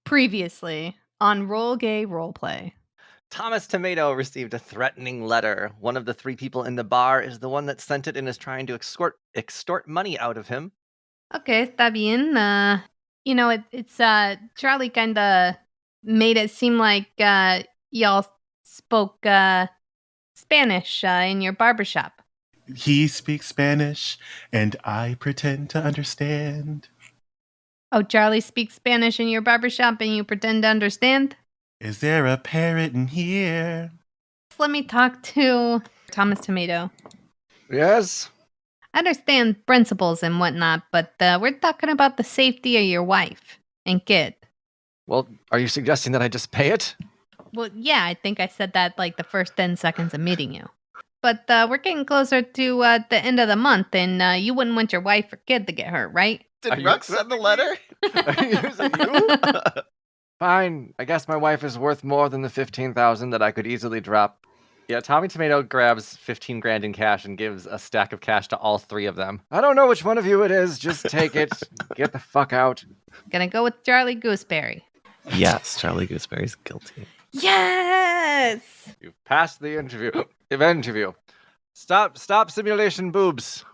Previously on Roll Gay Roleplay. Thomas Tomato received a threatening letter. One of the three people in the bar is the one that sent it and is trying to extort money out of him. Okay, está bien. It's Charlie kinda made it seem like y'all spoke Spanish in your barbershop. He speaks Spanish, and I pretend to understand. Oh, Charlie speaks Spanish in your barbershop and you pretend to understand? Is there a parrot in here? Let me talk to Thomas Tomato. Yes? I understand principles and whatnot, but we're talking about the safety of your wife and kid. Well, are you suggesting that I just pay it? Well, yeah, I think I said that like the first 10 seconds of meeting you. But we're getting closer to the end of the month, and you wouldn't want your wife or kid to get hurt, right? Did Rux send the letter? Are you using you? Fine. I guess my wife is worth more than the $15,000 that I could easily drop. Yeah, Tommy Tomato grabs 15 grand in cash and gives a stack of cash to all three of them. I don't know which one of you it is. Just take it. Get the fuck out. Gonna go with Charlie Gooseberry. Yes, Charlie Gooseberry's guilty. Yes! You've passed the interview. Stop simulation boobs.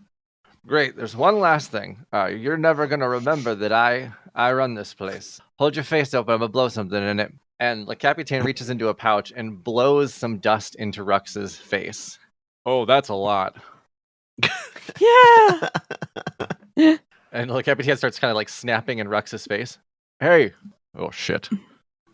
Great, there's one last thing. You're never gonna remember that I run this place. Hold your face open, I'm gonna blow something in it. And Le Capitaine reaches into a pouch and blows some dust into Rux's face. Oh, that's a lot. Yeah! And Le Capitaine starts kind of like snapping in Rux's face. Hey! Oh, shit.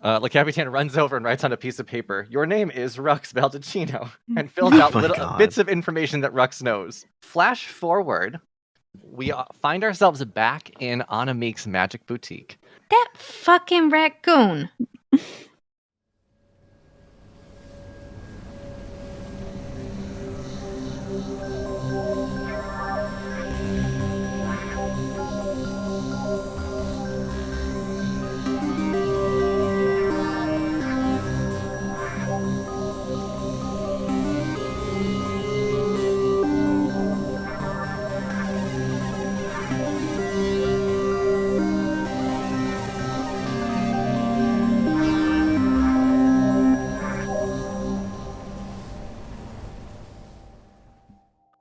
Le Capitaine runs over and writes on a piece of paper, your name is Rux Baldacchino, and fills out little bits of information that Rux knows. Flash forward, we find ourselves back in Anna Meek's Magic Boutique. That fucking raccoon.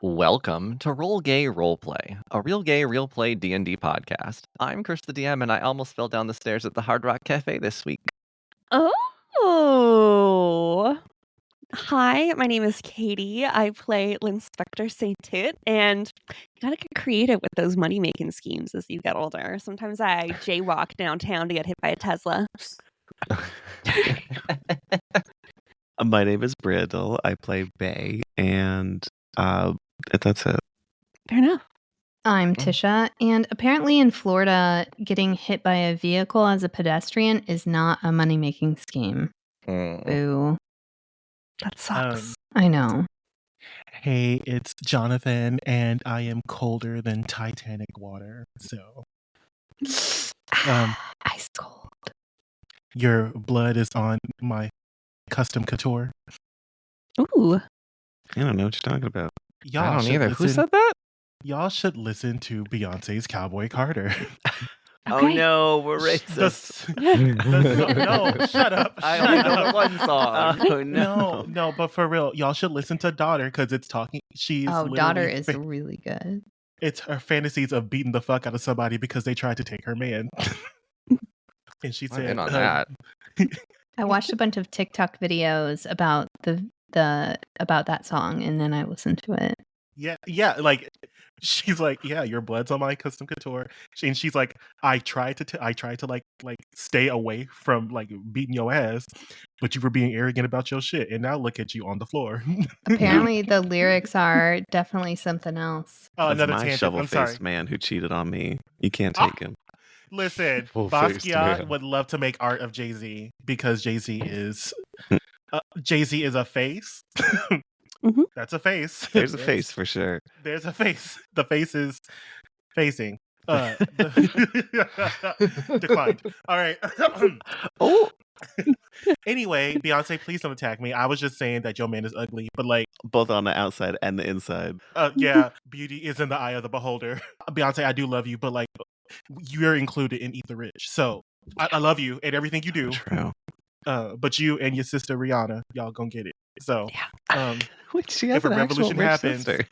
Welcome to Roll Gay Roleplay, a real gay, real play D&D podcast. I'm Kris the DM, and I almost fell down the stairs at the Hard Rock Cafe this week. Oh! Hi, my name is Katie. I play Spectre St-Tite, and you gotta get creative with those money-making schemes as you get older. Sometimes I jaywalk downtown to get hit by a Tesla. My name is Brandle. I play Bae, and that's it. Fair enough. I'm Tisha, and apparently in Florida, getting hit by a vehicle as a pedestrian is not a money-making scheme. Boo. That sucks. I know. Hey, it's Jonathan, and I am colder than Titanic water, so... Ice cold. Your blood is on my custom couture. Ooh. I don't know what you're talking about. Y'all I don't should either. Who listen- said that? Y'all should listen to Beyonce's Cowboy Carter. Oh no, we're racist. No, shut up. I only know one song. Oh no. No, but for real, y'all should listen to Daughter because it's talking. She's Daughter literally is really good. It's her fantasies of beating the fuck out of somebody because they tried to take her man. And she I'm said, in on that. I watched a bunch of TikTok videos about about that song, and then I listened to it. Yeah, like she's like, yeah, your blood's on my custom couture, and she's like, I tried to like stay away from like beating your ass, but you were being arrogant about your shit, and now look at you on the floor. Apparently, the lyrics are definitely something else. Oh, That's another my tangent. I'm sorry. shovel-faced man who cheated on me. You can't take him. Listen, Full-faced Basquiat man. would love to make art of Jay-Z because Jay-Z is a face. Mhm. That's a face. There's a face for sure. There's a face. The face is facing. Declined. All right. Oh, Anyway, Beyonce, please don't attack me. I was just saying that your man is ugly, but like, both on the outside and the inside. yeah, beauty is in the eye of the beholder. Beyonce, I do love you, but like, you're included in Eat the Rich. So I love you and everything you do. True. But you and your sister Rihanna, y'all gonna get it. So, Wait, she has if a an actual revolution rich happens, sister.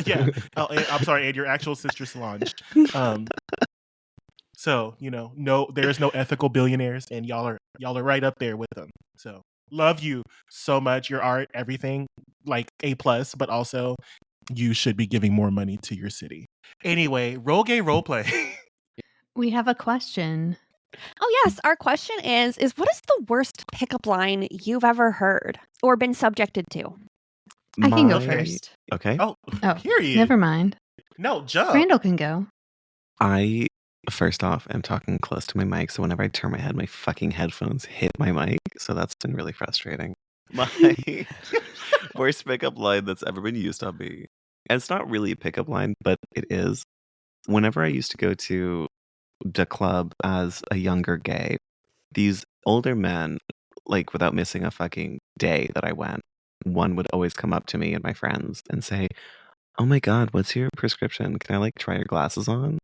yeah. I'm sorry, and your actual sister Solange. So no, there's no ethical billionaires, and y'all are right up there with them. So love you so much. Your art, everything, like A+, but also you should be giving more money to your city. Anyway, role gay role play. We have a question. Oh, yes. Our question is what is the worst pickup line you've ever heard or been subjected to? I can go My- first. Okay. Oh, Oh, period. never mind. No, jump. Randall can go. I, first off, am talking close to my mic, so whenever I turn my head, my fucking headphones hit my mic, so that's been really frustrating. My worst pickup line that's ever been used on me, and it's not really a pickup line, but it is. Whenever I used to go to the club as a younger gay, these older men, like without missing a fucking day that I went, one would always come up to me and my friends and say, "Oh my God, what's your prescription? Can I like try your glasses on?"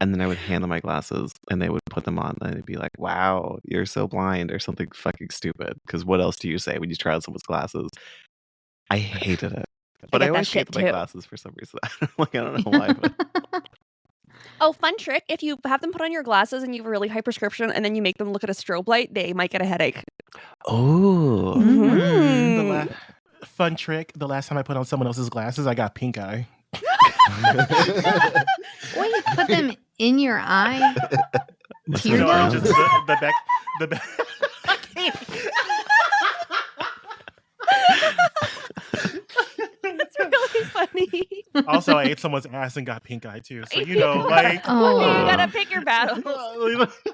And then I would hand them my glasses and they would put them on and they'd be like, "Wow, you're so blind," or something fucking stupid. Because what else do you say when you try on someone's glasses? I hated it. But get I that always shit hated my too. glasses for some reason. I don't know why, but Oh, fun trick. If you have them put on your glasses and you have a really high prescription and then you make them look at a strobe light, they might get a headache. oh, The Mhm. fun trick. The last time I put on someone else's glasses, I got pink eye. Wait, put them in your eye? must Tear have No, gas? just been- the back. The back. That's really funny. Also, I ate someone's ass and got pink eye too. So like, Oh. You gotta pick your battles.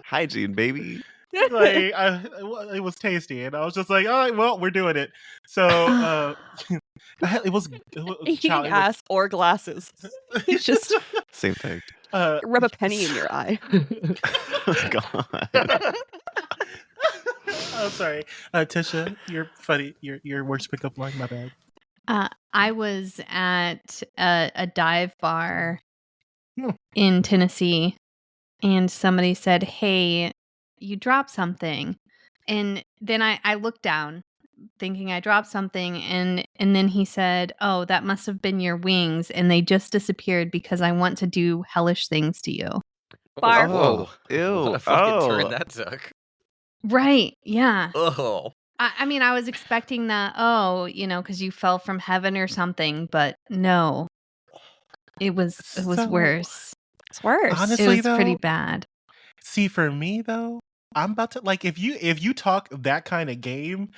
hygiene, baby. it was tasty, and I was just like, all right, well, we're doing it. So it was Eating ass or glasses. It's just Same thing. rub a penny in your eye. Oh, God. I'm sorry, Tisha, you're funny. Your worst pickup line. My bad. I was at a dive bar Hmm. in Tennessee, and somebody said, "Hey, you dropped something." And then I looked down, thinking I dropped something, and then he said, "Oh, that must have been your wings, and they just disappeared because I want to do hellish things to you." Barf. Oh, Ew. what a fucking Oh. turn that took. Right? Yeah. Oh, I mean, I was expecting that. Oh, because you fell from heaven or something, but no, it was So, worse. It's worse. Honestly, It was pretty though, bad. see, for me though, I'm about to like if you talk that kind of game,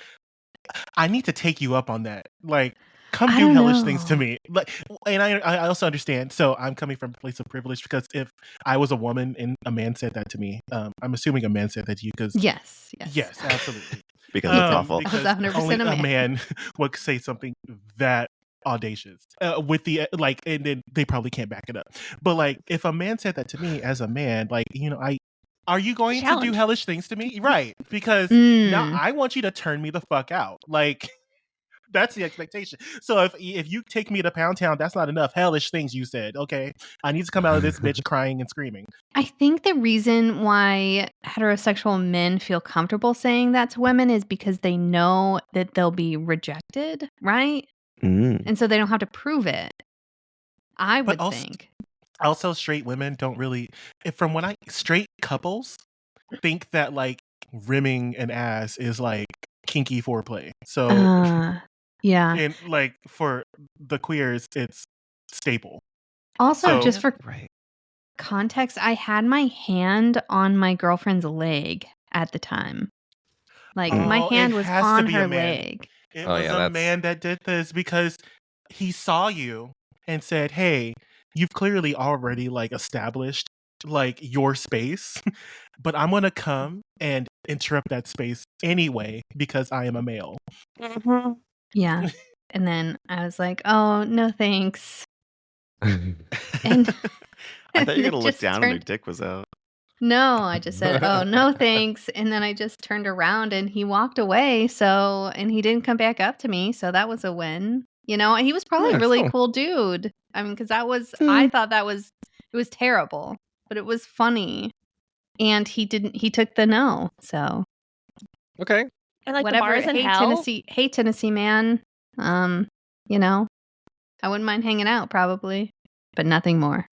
I need to take you up on that. Like, come I do don't hellish things to know. me. Like, and I also understand. So I'm coming from a place of privilege because if I was a woman and a man said that to me, I'm assuming a man said that to you because Yes. yes, absolutely. Because it's did. awful. I was Because 100% only a a man. man would say something that audacious with the like, and then they probably can't back it up. But like, if a man said that to me as a man, like are you going to do Challenge. hellish things to me? Right? Because now Mm. I want you to turn me the fuck out. Like. That's the expectation. So if you take me to Pound Town, that's not enough hellish things you said. Okay, I need to come out of this bitch crying and screaming. I think the reason why heterosexual men feel comfortable saying that to women is because they know that they'll be rejected, right? Mm. And so they don't have to prove it. I But would also- think. Also, straight women don't really. From when straight couples think that like rimming an ass is like kinky foreplay. So Yeah. and like for the queers, it's staple. Also, So- just for Right. context, I had my hand on my girlfriend's leg at the time. Like, my Oh, it hand was has to on be a her man. leg. It Oh, was yeah, a that's- man that did this because he saw you and said, "Hey, you've clearly already like established like your space, but I'm gonna come and interrupt that space anyway because I am a male." Mhm. Yeah. And then I was like, "Oh, no thanks." And I thought you were it gonna look just down and their turned- dick was out. No, I just said, "Oh, no thanks." And then I just turned around and he walked away. And he didn't come back up to me. So that was a win. He was probably a Nice. really Oh. cool dude. I mean, because I thought it was terrible, but it was funny. and he took the no. So Okay. And like whatever. the bars in Hey, hell. Tennessee man. You know, I wouldn't mind hanging out probably, but nothing more.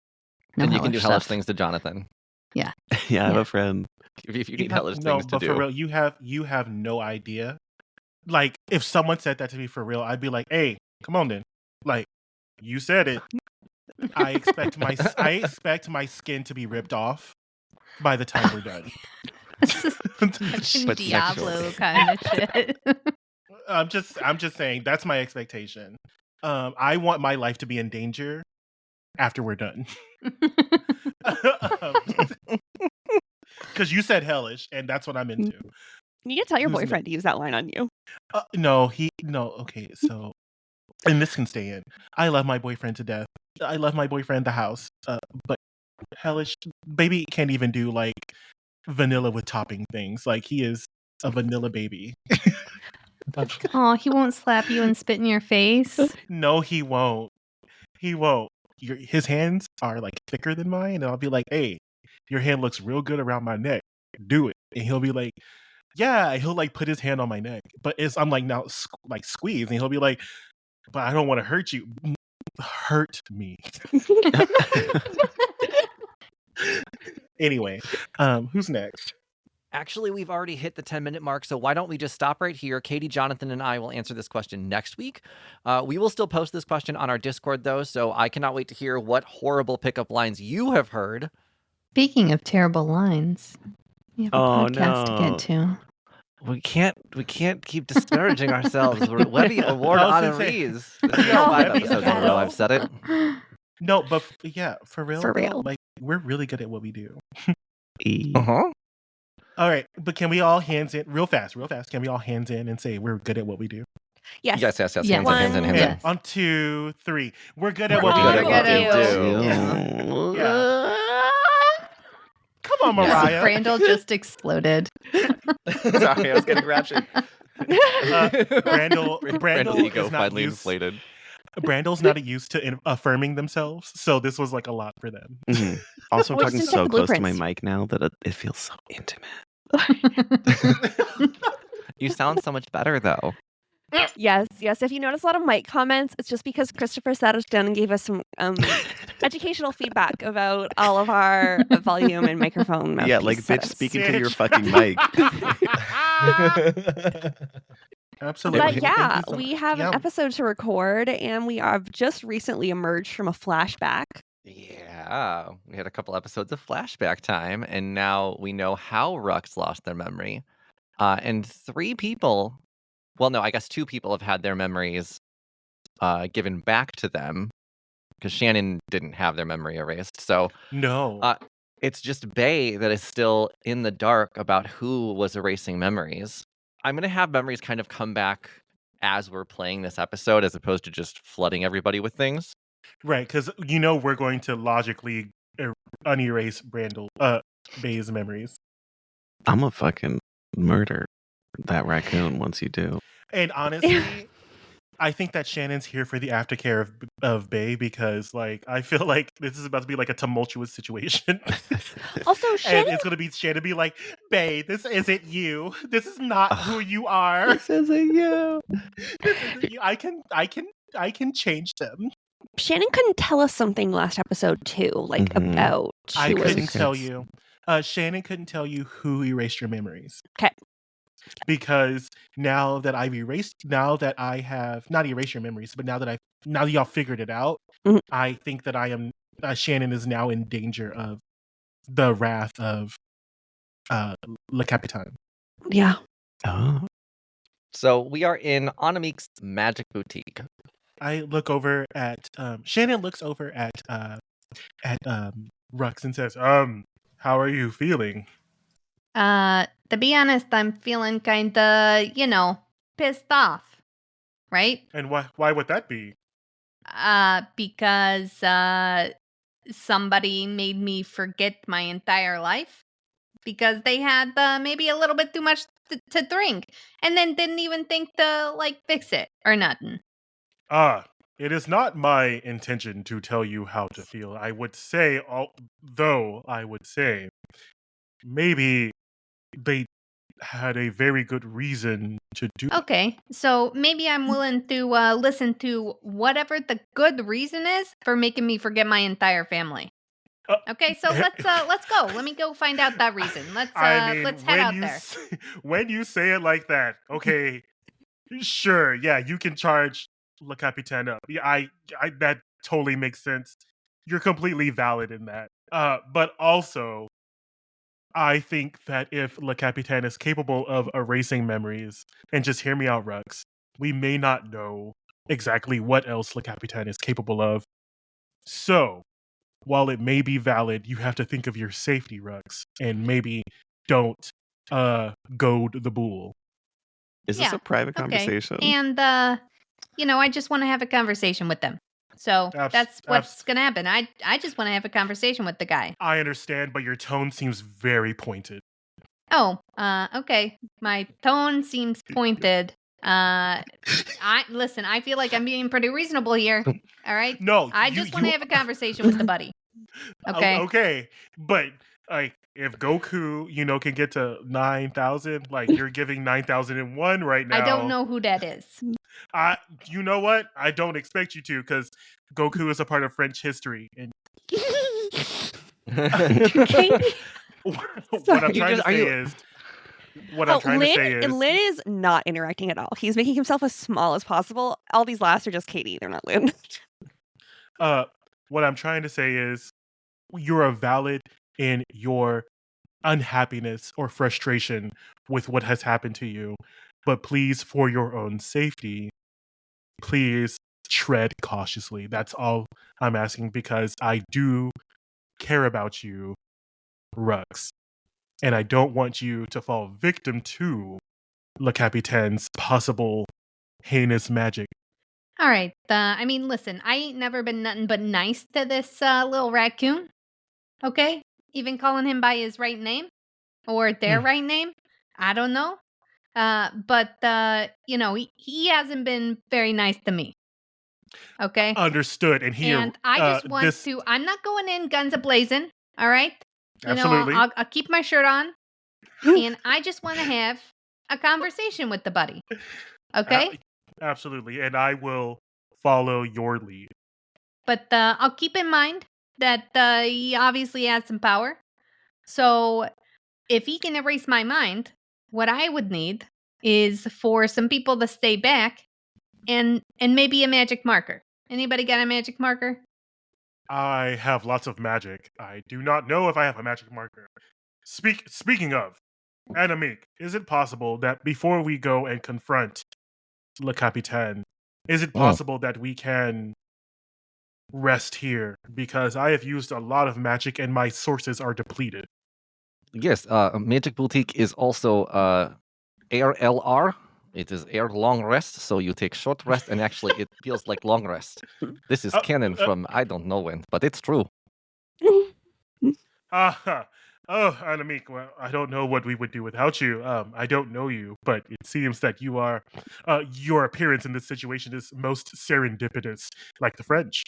No And you can do hellish stuff. things to Jonathan Yeah, I have a friend. if you need hellish No, things to but do. for real, you have no idea. Like, if someone said that to me for real, I'd be like, "Hey, come on then." Like, you said it. I expect my skin to be ripped off by the time we're done. Fucking But Diablo sexually. kind of shit. I'm just saying that's my expectation. I want my life to be in danger after we're done. Because you said hellish, and that's what I'm into. You can tell your Who's boyfriend to use that line on you. No. Okay, so, and this can stay in. I love my boyfriend to death. I love my boyfriend the house. But hellish baby can't even do like vanilla with topping things. Like, he is a vanilla baby. Oh, he won't slap you and spit in your face. No, he won't. He won't. His hands are like thicker than mine, and I'll be like, "Hey, your hand looks real good around my neck. Do it." And he'll be like, "Yeah." And he'll like put his hand on my neck, but I'm like, now like squeeze, and he'll be like, "But I don't want to hurt you." Hurt me. Anyway, who's next? Actually, we've already hit the 10-minute mark, so why don't we just stop right here? Katie, Jonathan, and I will answer this question next week. We will still post this question on our Discord, though, so I cannot wait to hear what horrible pickup lines you have heard. Speaking of terrible lines, we have a podcast to no. get to. We can't keep disparaging ourselves. We're Webby Award I was gonna say, honorees. This is now 5 Webby episodes in a row I've said it. No, but yeah, for real. For though, real. like, we're really good at what we do. Uh-huh. All right, but can we all hands in real fast? Can we all hands in and say we're good at what we do? Yes. Yes. Yes. Hands in, hands in, hands Yes. in. And on 2, 3, we're good We're at what we good do. at what we do. Yeah. Come on, Yeah. Mariah. Brandle just exploded. Sorry, I was getting raptured. Brandle's Brandle's ego is not finally used. inflated. Brandle's not used to affirming themselves, so this was like a lot for them. Mhm. Also, I'm Well, talking just get so the close to my blueprints. mic now that it feels so intimate. You sound so much better, though. Yes. If you notice a lot of mic comments, it's just because Christopher sat us down and gave us some educational feedback about all of our volume and microphone Yeah, like, mouthpiece bitch, setups. speak into your Bitch. fucking mic. Absolutely. But Thank yeah, you so we much. have Yeah. an episode to record, and we have just recently emerged from a flashback. Yeah, we had a couple episodes of flashback time, and now we know how Rux lost their memory. And 3 people, well, no, I guess 2 people have had their memories given back to them because Shannon didn't have their memory erased. So No. it's just Bae that is still in the dark about who was erasing memories. I'm going to have memories kind of come back as we're playing this episode as opposed to just flooding everybody with things. Right, because we're going to logically unerase Bae's memories. I'm a fucking murder that raccoon once you do. And honestly, I think that Shannon's here for the aftercare of Bae, because like I feel like this is about to be like a tumultuous situation. Also, And Shannon, it's gonna be Shannon be like, "Bae, this isn't you. This is not who you are. This isn't you. This isn't you. I can change them. Shannon couldn't tell us something last episode too, like Mhm. about I who was- couldn't tell secrets. you. Shannon couldn't tell you who erased your memories. 'Kay. Because now that I have not erased your memories, but now that y'all figured it out, Mhm. I think that I am Shannon is now in danger of the wrath of Le Capitan. Yeah. Oh. So we are in Anamik's magic boutique. I look over at Shannon looks over at Rux and says, how are you feeling? To be honest, I'm feeling kinda, pissed off. Right? And why would that be? Because somebody made me forget my entire life because they had maybe a little bit too much to drink and then didn't even think to fix it or nothing. It is not my intention to tell you how to feel. I would say maybe they had a very good reason to do. Okay, so maybe I'm willing to listen to whatever the good reason is for making me forget my entire family. Uh, Okay, so let's go. Let me go find out that reason. Let's I mean, let's head out there. When you say it like that, okay, sure, yeah, you can charge Le Capitan up. Yeah, I that totally makes sense. You're completely valid in that. But also, I think that if Le Capitan is capable of erasing memories, and just hear me out, Rux, we may not know exactly what else Le Capitan is capable of. So, while it may be valid, you have to think of your safety, Rux, and maybe don't goad the bull. Is this Yeah, a private okay. conversation? And I just want to have a conversation with them. So that's what's gonna happen. I just want to have a conversation with the guy. I understand, but your tone seems very pointed. Oh, okay. My tone seems pointed. Listen, I feel like I'm being pretty reasonable here. All right? No, I just want to have a conversation with the buddy. Okay. Okay, but like if Goku, can get to 9,000, like you're giving 9,001 right now. I don't know who that is. You know what? I don't expect you to, because Goku is a part of French history. And what I'm trying to say is, Lin is not interacting at all. He's making himself as small as possible. All these laughs are just Katie. They're not Lin. What I'm trying to say is, you're valid in your unhappiness or frustration with what has happened to you, but please, for your own safety, please tread cautiously. That's all I'm asking, because I do care about you, Rux, and I don't want you to fall victim to Le Capitan's possible heinous magic. All right. I mean, listen, I ain't never been nothing but nice to this little raccoon. Okay? Even calling him by his right name or their right name. I don't know. But he hasn't been very nice to me. Okay? Understood. And here, And I just want to, I'm not going in guns a-blazing. All right? Absolutely. I'll keep my shirt on. And I just want to have a conversation with the buddy. Okay? Absolutely. And I will follow your lead. But I'll keep in mind that he obviously has some power. So if he can erase my mind, what I would need is for some people to stay back and maybe a magic marker. Anybody got a magic marker? I have lots of magic. I do not know if I have a magic marker. Speaking of, Anamik, is it possible that before we go and confront Le Capitan, is it possible that we can rest here? Because I have used a lot of magic and my sources are depleted. Yes, Magic Boutique is also air LR. It is air long rest, so you take short rest, and actually it feels like long rest. This is canon from I don't know when, but it's true. Oh, Anamik, well, I don't know what we would do without you. I don't know you, but it seems that you are, your appearance in this situation is most serendipitous, like the French.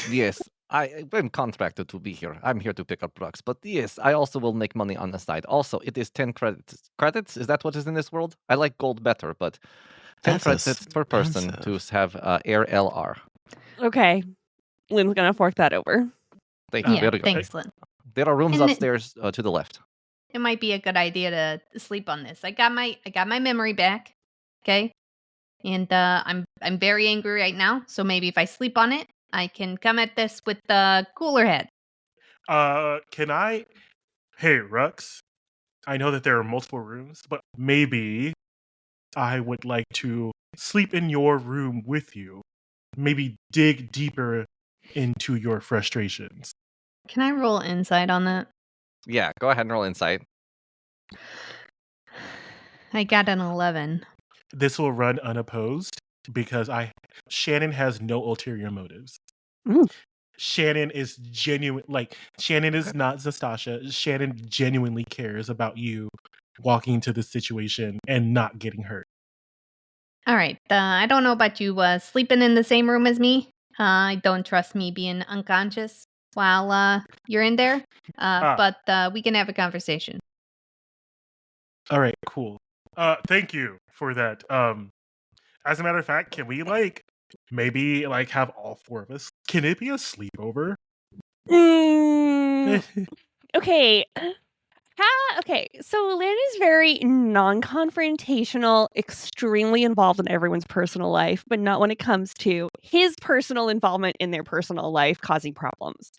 Yes, I'm contracted to be here. I'm here to pick up drugs, but yes, I also will make money on the side. Also, it is 10 credits. Credits? Is that what is in this world? I like gold better, but 10 That's credits per person to have air LR. Okay. Lin's gonna fork that over. Thank you. Yeah, Very good. thanks, Lynn. There are rooms And upstairs to the left. It might be a good idea to sleep on this. I got my memory back. Okay? And I'm very angry right now, so maybe if I sleep on it, I can come at this with the cooler head. Can I? Hey, Rux, I know that there are multiple rooms, but maybe I would like to sleep in your room with you. Maybe dig deeper into your frustrations. Can I roll insight on that? Yeah, go ahead and roll insight. I got an 11. This will run unopposed because Shannon has no ulterior motives. Mm. Shannon is genuine. Like, Shannon is not Zastasha. Shannon genuinely cares about you walking into this situation and not getting hurt. All right. I don't know about you sleeping in the same room as me. I don't trust me being unconscious. while you're in there. Ah. But we can have a conversation. All right, cool. Thank you for that. As a matter of fact, can we maybe have all four of us? Can it be a sleepover? Okay. Okay, so Lynn is very non-confrontational, extremely involved in everyone's personal life, but not when it comes to his personal involvement in their personal life causing problems.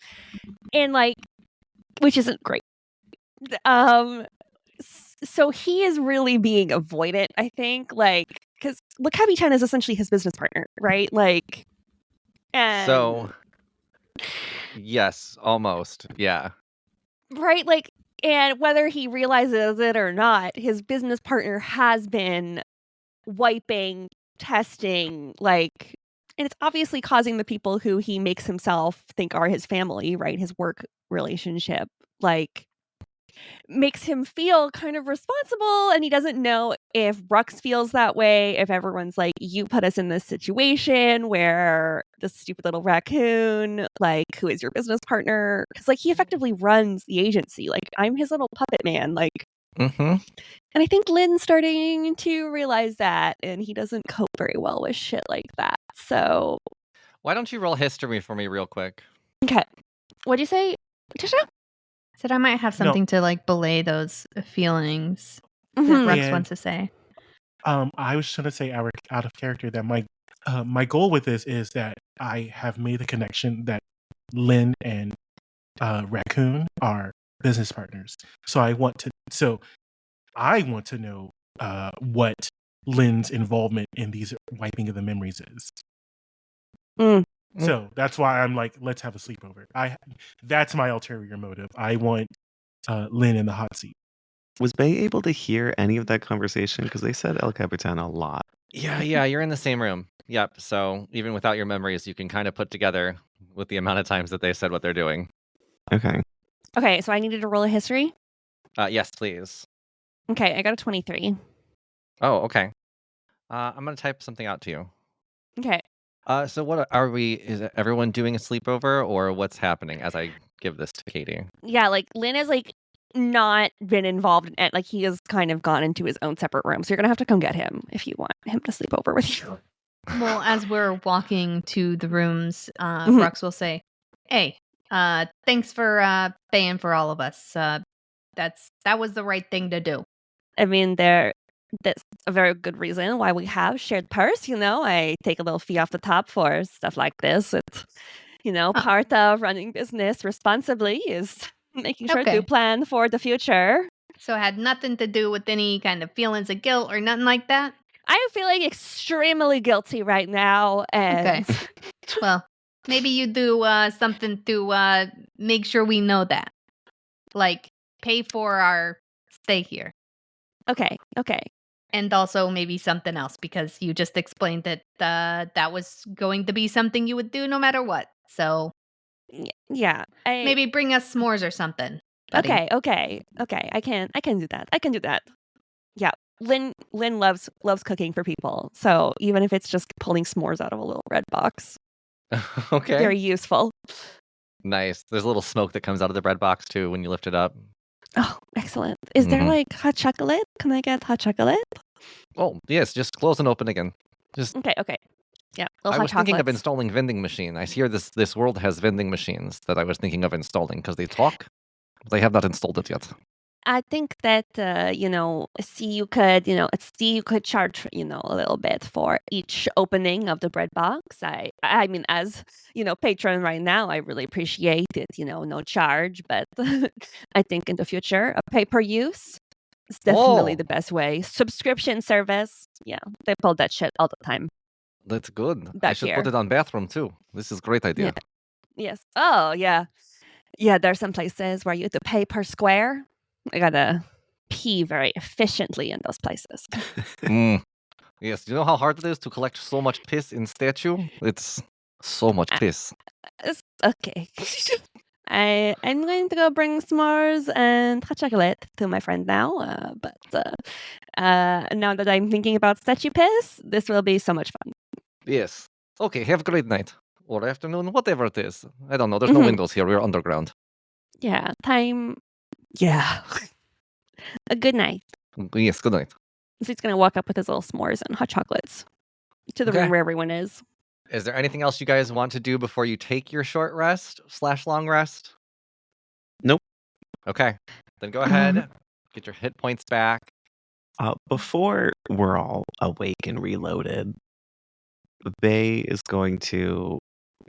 And which isn't great. So he is really being avoidant, I think, because Capitan is essentially his business partner, right? And So, yes, almost. Yeah. right, and whether he realizes it or not, his business partner has been wiping, testing, and it's obviously causing the people who he makes himself think are his family, right? His work relationship, makes him feel kind of responsible, and he doesn't know if Rux feels that way, if everyone's like, you put us in this situation where this stupid little raccoon, who is your business partner? Because he effectively runs the agency. I'm his little puppet man. Mm-hmm. And I think Lynn's starting to realize that, and he doesn't cope very well with shit like that. So Why don't you roll history for me real quick? okay. What'd you say, Tisha? Said I might have No. something to belay those feelings that Mhm. Rux And- wants to say. I was just gonna say out of character that my goal with this is that I have made the connection that Lynn and Raccoon are business partners. So I want to know what Lynn's involvement in these wiping of the memories is. Mm. So that's why I'm like, let's have a sleepover. That's my ulterior motive. I want Lynn in the hot seat. Was Bae able to hear any of that conversation? Because they said El Capitan a lot. Yeah, you're in the same room. Yep. So even without your memories, you can kind of put together with the amount of times that they said what they're doing. Okay. Okay, so I needed to roll a history. Yes, please. Okay, I got a 23. Oh, okay. I'm gonna type something out to you. Okay. So what are we? Is everyone doing a sleepover, or what's happening as I give this to Katie? Yeah, Lynn has not been involved in it. He has kind of gone into his own separate room. So you're gonna have to come get him if you want him to sleep over with you. Well, as we're walking to the rooms, Mhm. Rux will say, "Hey, thanks for paying for all of us. That was the right thing to do." I mean, that's a very good reason why we have shared purse. I take a little fee off the top for stuff like this. It's, part of running business responsibly is making sure Okay. to plan for the future. So it had nothing to do with any kind of feelings of guilt or nothing like that? I am feeling extremely guilty right now. And Okay. Well, maybe you do something to make sure we know that. Pay for our stay here. okay. And also maybe something else, because you just explained that that was going to be something you would do no matter what. So Yeah. maybe bring us s'mores or something. Buddy. Okay. I can do that. Yeah. Lynn loves cooking for people. So even if it's just pulling s'mores out of a little red box, Okay. very useful. Nice. There's a little smoke that comes out of the bread box too when you lift it up. Oh, excellent. Is there Mhm. hot chocolate? Can I get hot chocolate? Oh, yes. Just close and open again. Just. Okay. Yeah. Little I hot was thinking of chocolates. installing vending machine. I hear this world has vending machines that I was thinking of installing because they talk. They have not installed it yet. I think that you could charge a little bit for each opening of the bread box. I mean, as patron right now, I really appreciate it. No charge, but I think in the future, a pay per use is definitely Oh. the best way. Subscription service, yeah, they pull that shit all the time. That's good. I Back should here. put it on bathroom too. This is a great idea. Yes. Oh, yeah. Yeah, there's some places where you have to pay per square. I gotta pee very efficiently in those places. Mm. Yes. Do you know how hard it is to collect so much piss in statue? It's so much piss. It's okay. I'm going to go bring s'mores and hot chocolate to my friend now. But now that I'm thinking about statue piss, this will be so much fun. Yes. Okay. Have a great night. or afternoon, whatever it is. I don't know. There's no Mhm. windows here. We're underground. Yeah, time. Yeah. A good night. Yes, good night. So he's gonna walk up with his little s'mores and hot chocolates to the Okay. room where everyone is. Is there anything else you guys want to do before you take your short rest / long rest? Nope. Okay. Then go ahead. Get your hit points back. Before we're all awake and reloaded, Bae is going to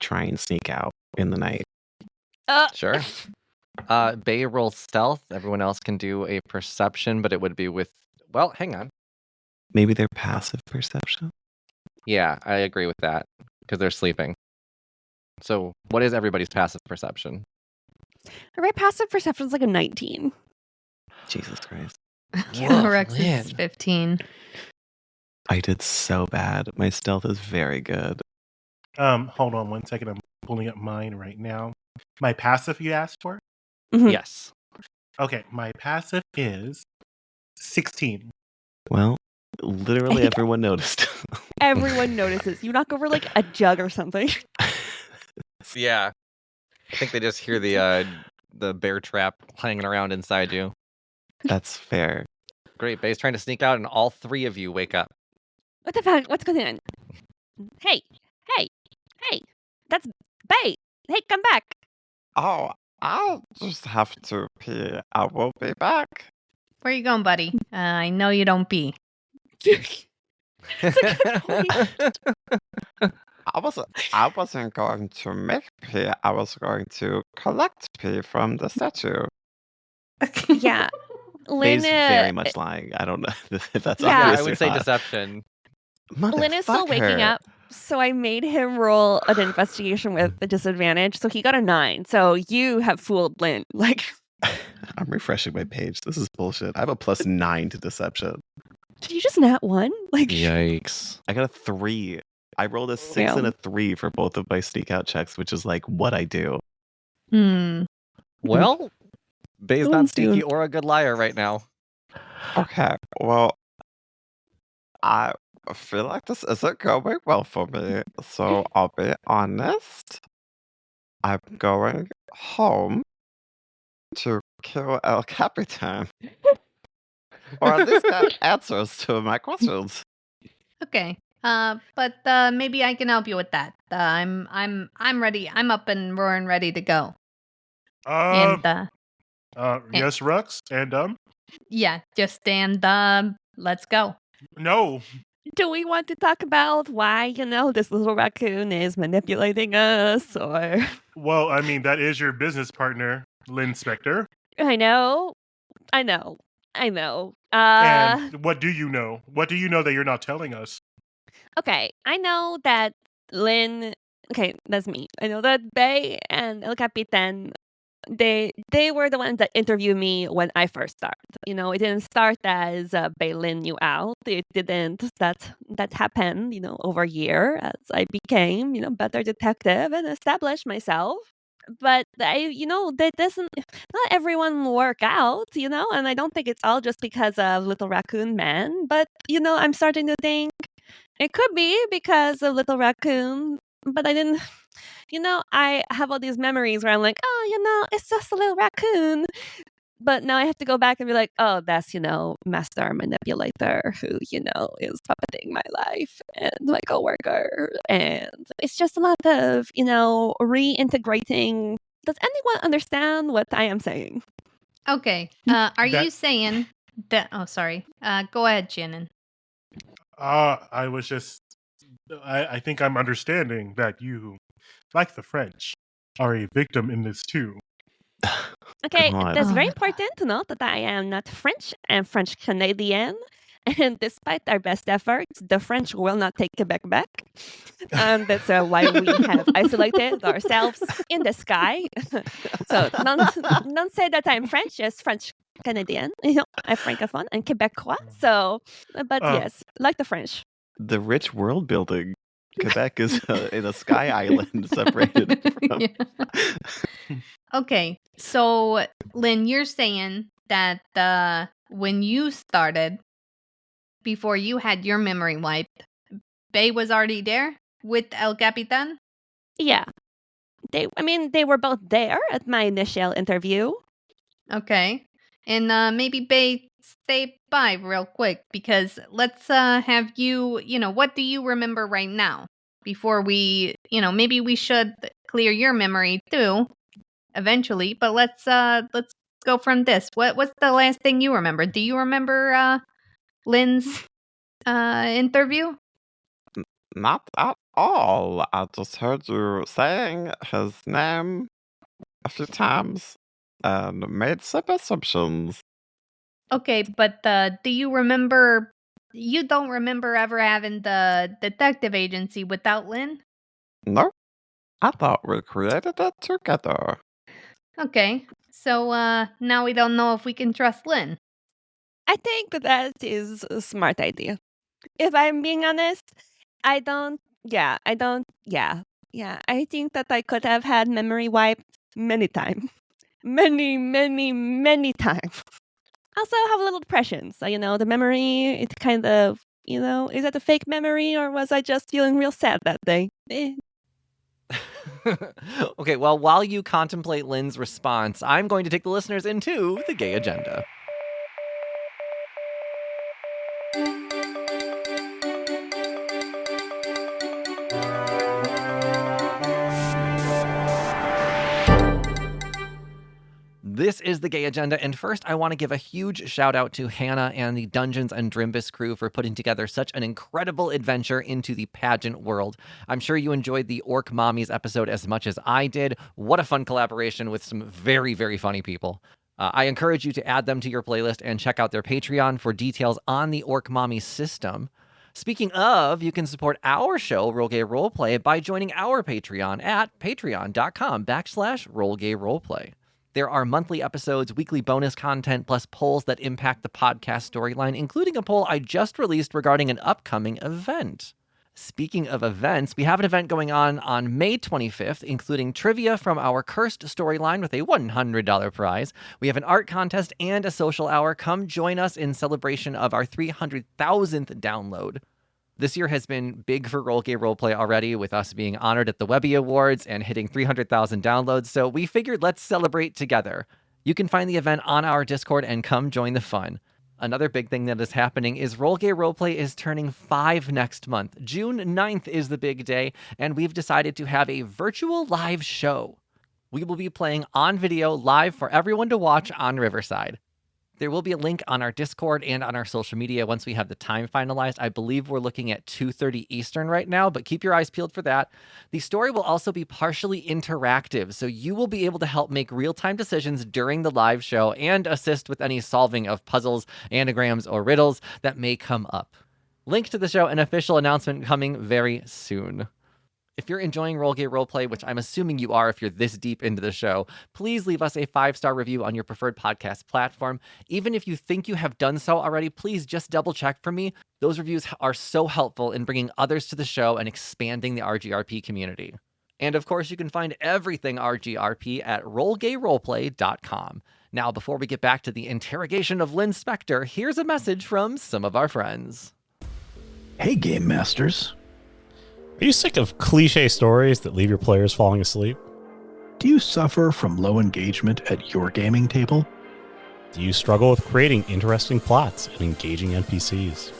try and sneak out in the night. Sure. Bae rolls stealth. Everyone else can do a perception, but it would be with... Well, hang on. Maybe their passive perception? Yeah, I agree with that. Because they're sleeping. So what is everybody's passive perception? Right, passive perception's like a 19. Jesus Christ. Rex is 15. I did so bad. My stealth is very good. Hold on 1 second. I'm pulling up mine right now. My passive you asked for? Mhm. Yes. Okay, my passive is 16. Well, literally everyone noticed. Everyone notices. You knock over like a jug or something. Yeah. I think they just hear the bear trap hanging around inside you. That's fair. Great. Bae's trying to sneak out, and all three of you wake up. What the fuck? What's going on? Hey, that's Bae. Hey, come back. Oh, I'll just have to pee. I will be back. Where you going, buddy? I know you don't pee. I wasn't going to make pee. I was going to collect pee from the statue. Yeah. Bae's Lynn, very much lying. I don't know if that's Yeah. Yeah, obvious I or would say not. deception. Lynn is still waking Motherfucker. up, so I made him roll an investigation with a disadvantage. So he got a 9. So you have fooled Lynn. Like, I'm refreshing my page. This is bullshit. I have a +9 to deception. did you just nat 1? Like, Yikes. I got a 3. I rolled a 6 and a 3 for both of my sneak out checks, which is like what I do. Well, Bae's not Someone's sneaky doing- or a good liar right now. Okay, well, I feel like this isn't going well for me. So I'll be honest. I'm going home to kill El Capitan. Or at least get answers to my questions. Okay. But maybe I can help you with that. I'm ready. I'm up and roaring, ready to go. And Yes, Rux, and yeah, just let's go. no. Do we want to talk about why, this little raccoon is manipulating us? Or Well, I mean, that is your business partner, Lynn Spectre. I know. And what do you know? What do you know that you're not telling us? Okay, I know that Lynn. Okay, that's me. I know that Bae and El Capitan. They were the ones that interviewed me when I first started. It didn't start as Bae-Lin knew out. It didn't. That happened. Over a year as I became better detective and established myself. But that doesn't. Not everyone work out. And I don't think it's all just because of Little Raccoon Man. But I'm starting to think it could be because of Little Raccoon. But I didn't. I have all these memories where I'm like, oh, it's just a little raccoon. But now I have to go back and be like, oh, that's, master manipulator who, is puppeting my life and my coworker. And it's just a lot of, reintegrating. Does anyone understand what I am saying? Okay. Are you saying that? Oh, sorry. Go ahead, Shannon. I was just. I think I'm understanding that you, like the French, are a victim in this too. Okay, God. that's Oh very my important to note that I am not French and French Canadian. And despite our best efforts, the French will not take Quebec back. That's why we have isolated ourselves in the sky. So don't say that I'm French, just French Canadian. I'm Francophone and Quebecois. So, but yes, like the French. The rich world building. Quebec is in a sky island separated from. Yeah. Okay. So, Lynn, you're saying that when you started, before you had your memory wiped, Bae was already there with El Capitan? Yeah. They were both there at my initial interview. Okay. And maybe Bae, stay by real quick because let's have you, what do you remember right now? Before we, maybe we should clear your memory too eventually, but let's go from this. What's the last thing you remember? Do you remember Lynn's interview? Not at all. I just heard you saying his name a few times and made some assumptions. Okay, but do you remember? You don't remember ever having the detective agency without Lynn? No, I thought we created it together. Okay, so now we don't know if we can trust Lynn. I think that is a smart idea. If I'm being honest, I don't. Yeah, I don't. Yeah. I think that I could have had memory wiped many times. Many, many, many times. Also, I have a little depression. So, the memory, it kind of, is that a fake memory or was I just feeling real sad that day? Okay, well, while you contemplate Lynn's response, I'm going to take the listeners into the gay agenda. This is the Gay Agenda, and first I want to give a huge shout out to Hannah and the Dungeons and Drimbus crew for putting together such an incredible adventure into the pageant world. I'm sure you enjoyed the Orc Mommies episode as much as I did. What a fun collaboration with some very, very funny people. I encourage you to add them to your playlist and check out their Patreon for details on the Orc Mommies system. Speaking of, you can support our show, Roll Gay Roleplay, by joining our Patreon at patreon.com/RollGayRoleplay. There are monthly episodes, weekly bonus content, plus polls that impact the podcast storyline, including a poll I just released regarding an upcoming event. Speaking of events, we have an event going on May 25th, including trivia from our Cursed storyline with a $100 prize. We have an art contest and a social hour. Come join us in celebration of our 300,000th download. This year has been big for Roll Gay Roleplay already, with us being honored at the Webby Awards and hitting 300,000 downloads, so we figured let's celebrate together. You can find the event on our Discord and come join the fun. Another big thing that is happening is Roll Gay Roleplay is turning 5 next month. June 9th is the big day, and we've decided to have a virtual live show. We will be playing on video live for everyone to watch on Riverside. There will be a link on our Discord and on our social media once we have the time finalized. I believe we're looking at 2:30 Eastern right now, but keep your eyes peeled for that. The story will also be partially interactive, so you will be able to help make real-time decisions during the live show and assist with any solving of puzzles, anagrams, or riddles that may come up. Link to the show and official announcement coming very soon. If you're enjoying Roll Gay Roleplay, which I'm assuming you are if you're this deep into the show, please leave us a 5-star review on your preferred podcast platform. Even if you think you have done so already, please just double check for me. Those reviews are so helpful in bringing others to the show and expanding the RGRP community. And of course, you can find everything RGRP at rollgayroleplay.com. Now, before we get back to the interrogation of Lynn Spectre, here's a message from some of our friends. Hey, Game Masters. Are you sick of cliche stories that leave your players falling asleep? Do you suffer from low engagement at your gaming table? Do you struggle with creating interesting plots and engaging NPCs?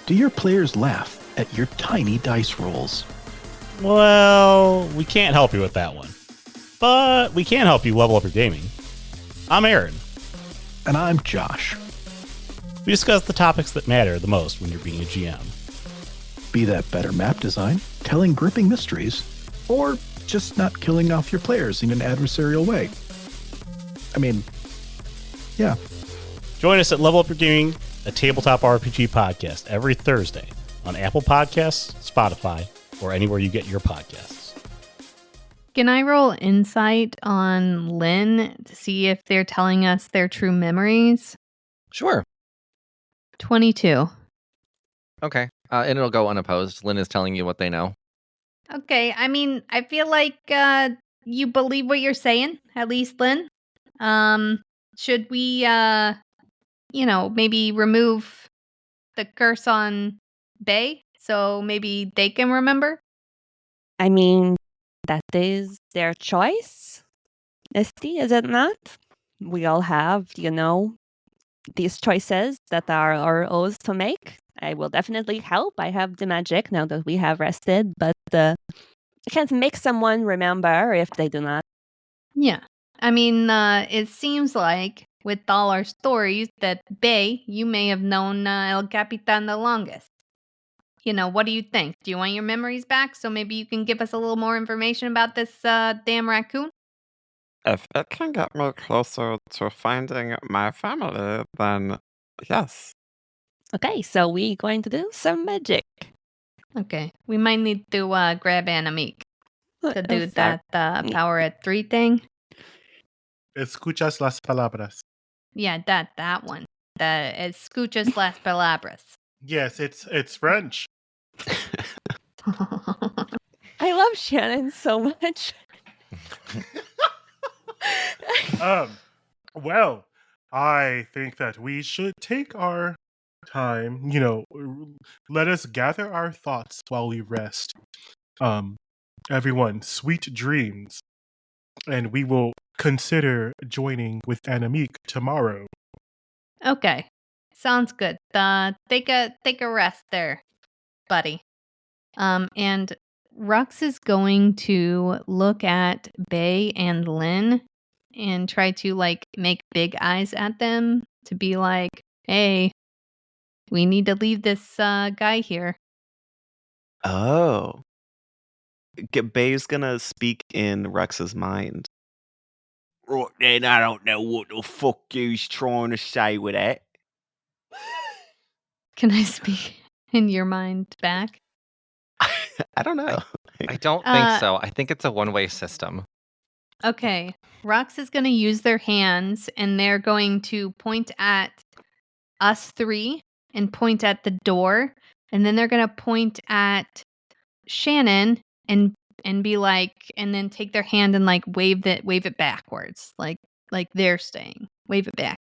Do your players laugh at your tiny dice rolls? Well, we can't help you with that one. But we can help you level up your gaming. I'm Aaron. And I'm Josh. We discuss the topics that matter the most when you're being a GM. Be that better map design, telling gripping mysteries, or just not killing off your players in an adversarial way. I mean, yeah. Join us at Level Up Your Gaming, a tabletop RPG podcast, every Thursday on Apple Podcasts, Spotify, or anywhere you get your podcasts. Can I roll insight on Lynn to see if they're telling us their true memories? Sure. 22. Okay. And it'll go unopposed. Lynn is telling you what they know. Okay, I mean, I feel like you believe what you're saying, at least Lynn. Should we maybe remove the curse on Bae so maybe they can remember? I mean, that is their choice. Misty, is it not? We all have, these choices that are our own to make. I will definitely help. I have the magic now that we have rested, but I can't make someone remember if they do not. Yeah. I mean, it seems like with all our stories that Bae, you may have known El Capitan the longest. What do you think? Do you want your memories back so maybe you can give us a little more information about this damn raccoon? If it can get me closer to finding my family, then yes. Okay, so we're going to do some magic. Okay. We might need to grab Annemiek to do Fair. that power at 3 thing. Escuchas las palabras. Yeah, that one. The escuchas las palabras. Yes, it's French. I love Shannon so much. Well, I think that we should take our time, let us gather our thoughts while we rest. Everyone, sweet dreams. And we will consider joining with Annemiek tomorrow. Okay. Sounds good. Take a rest there, buddy. And Rux is going to look at Bae and Lin and try to make big eyes at them to be like, "Hey, we need to leave this guy here." Oh. Bae's gonna speak in Rux's mind. Right then, I don't know what the fuck you's trying to say with that. Can I speak in your mind back? I don't know. I don't think so. I think it's a one-way system. Okay. Rux is going to use their hands and they're going to point at us 3 and point at the door. And then they're going to point at Shannon and be like, and then take their hand and wave it backwards. Like they're staying. Wave it back.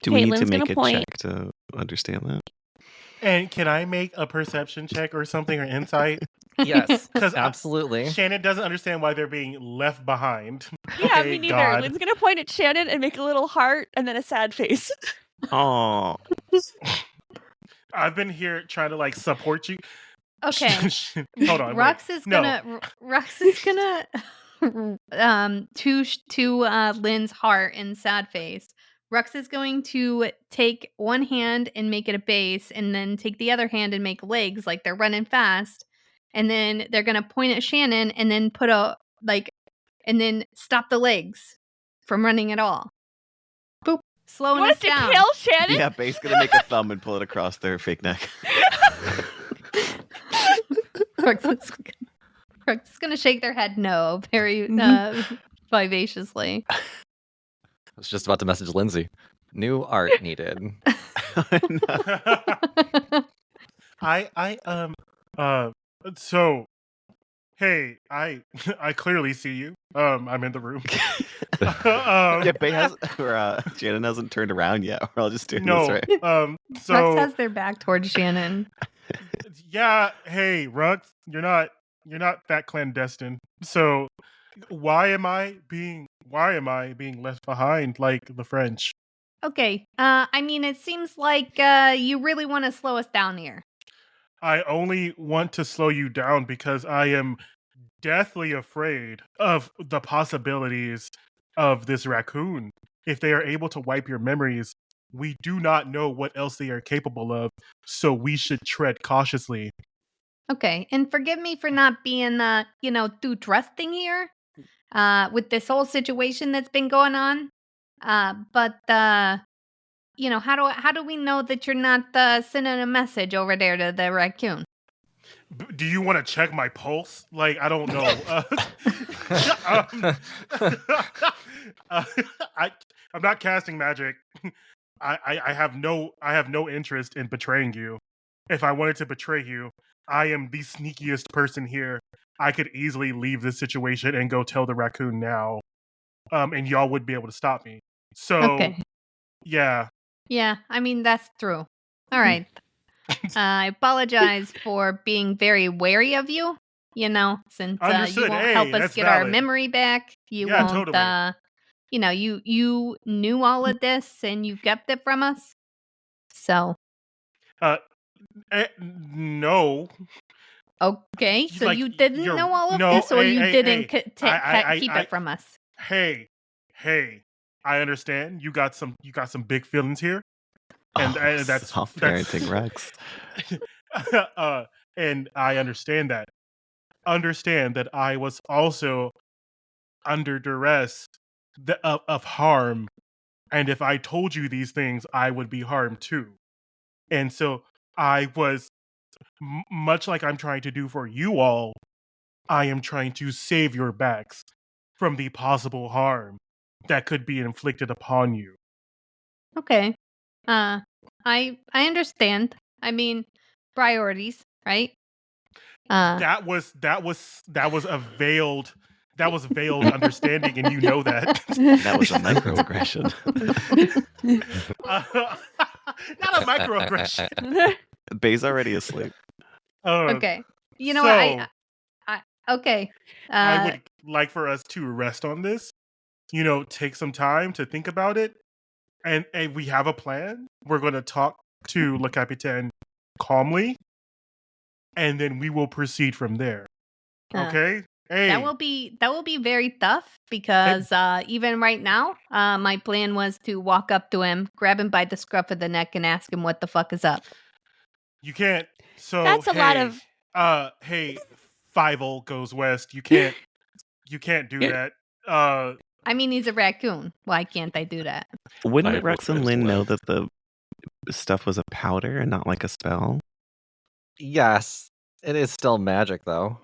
Do we need to Caitlin's gonna make a point. check to understand that? And can I make a perception check or something or insight? Yes, 'Cause absolutely. Shannon doesn't understand why they're being left behind. Yeah, Okay, me neither. God. Lynn's gonna point at Shannon and make a little heart and then a sad face. Oh, I've been here trying to support you. Okay. Hold on. Rux wait. is No. gonna to Lynn's heart and sad face. Rux is going to take one hand and make it a base, and then take the other hand and make legs like they're running fast. And then they're gonna point at Shannon and then put and then stop the legs from running at all. Boop. You Slowing want us us to down. kill Shannon? yeah, Bae's gonna make a thumb and pull it across their fake neck. Rux is gonna shake their head no very vivaciously. I was just about to message Lindsay. New art needed. So hey, I clearly see you. I'm in the room. Yeah, Bae Shannon hasn't turned around yet. We're all just doing No. this right. So Rux has their back towards Shannon. yeah, hey, Rux, you're not that clandestine. So why am I being left behind like the French? Okay. I mean, it seems like you really want to slow us down here. I only want to slow you down because I am deathly afraid of the possibilities of this raccoon. If they are able to wipe your memories, we do not know what else they are capable of, so we should tread cautiously. Okay, and forgive me for not being, too trusting here, with this whole situation that's been going on. But how do we know that you're not sending a message over there to the raccoon? Do you want to check my pulse? I don't know. I'm not casting magic. I have no interest in betraying you. If I wanted to betray you, I am the sneakiest person here. I could easily leave this situation and go tell the raccoon now, and y'all would be able to stop me. So, Okay. yeah. Yeah, I mean, that's true. All right. I apologize for being very wary of you. since you Understood. won't Hey, help us that's get our valid. memory back. You Yeah, won't, totally. you knew all of this and you kept it from us. So, No. okay. So Like, you didn't you're know all of no. this, or Hey, you hey, didn't hey. keep it from us? Hey. I understand. You got some big feelings here, and Oh, that's self-parenting Rux. and I understand that. Understand that I was also under duress of harm, and if I told you these things, I would be harmed too. And so I was much like I'm trying to do for you all. I am trying to save your backs from the possible harm that could be inflicted upon you. Okay. I understand. I mean, priorities, right? That was a veiled understanding, and you know that. That was a microaggression. Not a microaggression. Bae's already asleep. Okay. You know so what? I okay. I would like for us to rest on this. Take some time to think about it, and we have a plan. We're going to talk to Le Capitaine calmly, and then we will proceed from there. Okay? Hey, That will be very tough because even right now, my plan was to walk up to him, grab him by the scruff of the neck, and ask him what the fuck is up. you can't. So That's a lot of. hey, Fievel goes west. You can't do that. I mean, he's a raccoon. Why can't I do that? Wouldn't Bible Rux and goes Lynn know left. that the stuff was a powder and not like a spell? Yes, it is still magic though.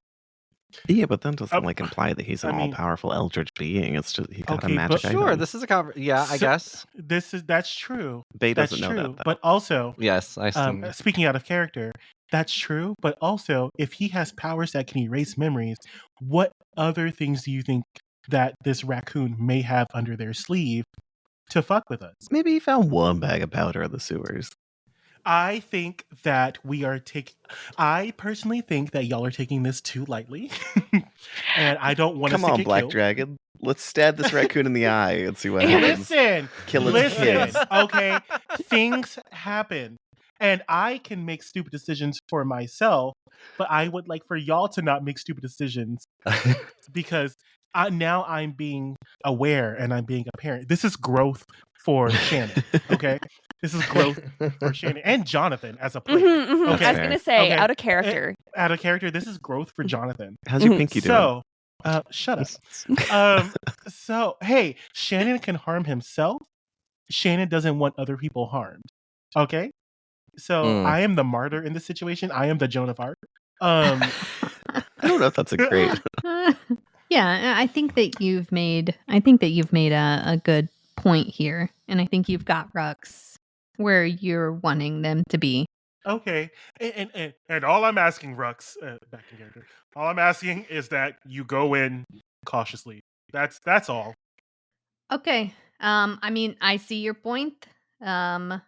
Yeah, but that doesn't imply that he's an all-powerful eldritch being. It's just he got a Okay, but magic item. Sure, this is a yeah, I guess. That's true. Bae That's doesn't know true. that, though. But also, Yes, I assume. speaking out of character, that's true. But also, if he has powers that can erase memories, what other things do you think that this raccoon may have under their sleeve to fuck with us? Maybe he found one bag of powder in the sewers. I think that I personally think that y'all are taking this too lightly, and I don't want us Come to on, get Black killed. Dragon. Let's stab this raccoon in the eye and see what happens. Kill its kids. Okay, things happen, and I can make stupid decisions for myself, but I would like for y'all to not make stupid decisions because now I'm being aware and I'm being a parent. This is growth for Shannon. Okay, this is growth for Shannon and Jonathan as a player. Okay, I was gonna say Okay. out of character. Out of character, this is growth for Jonathan. How's your pinky doing? So, shut up. So, hey, Shannon can harm himself. Shannon doesn't want other people harmed. Okay? So, I am the martyr in this situation. I am the Joan of Arc. I don't know if that's a great. Yeah, I think that you've made a good point here, and I think you've got Rux where you're wanting them to be. Okay. And all I'm asking, Rux, back in character, all I'm asking is that you go in cautiously. That's all. Okay. I mean, I see your point. I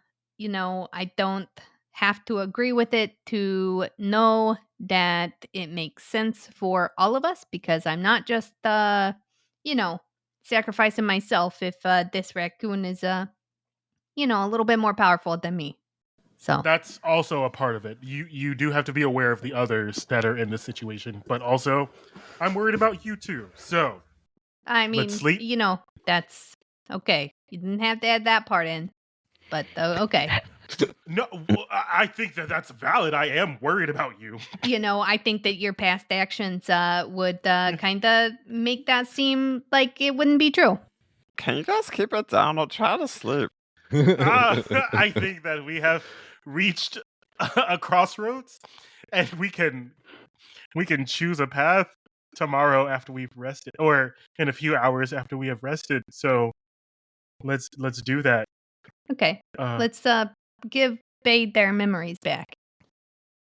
don't have to agree with it to know that it makes sense for all of us because I'm not just sacrificing myself if this raccoon is a little bit more powerful than me. So That's also a part of it. You do have to be aware of the others that are in this situation, but also I'm worried about you too. So I mean, let's sleep. That's okay. You didn't have to add that part in, but okay. No, I think that's valid. I am worried about you. I think that your past actions would kind of make that seem like it wouldn't be true. Can you guys keep it down? I'll try to sleep. I think that we have reached a crossroads, and we can choose a path tomorrow after we've rested, or in a few hours after we have rested. So let's do that. Okay, let's give Bae their memories back.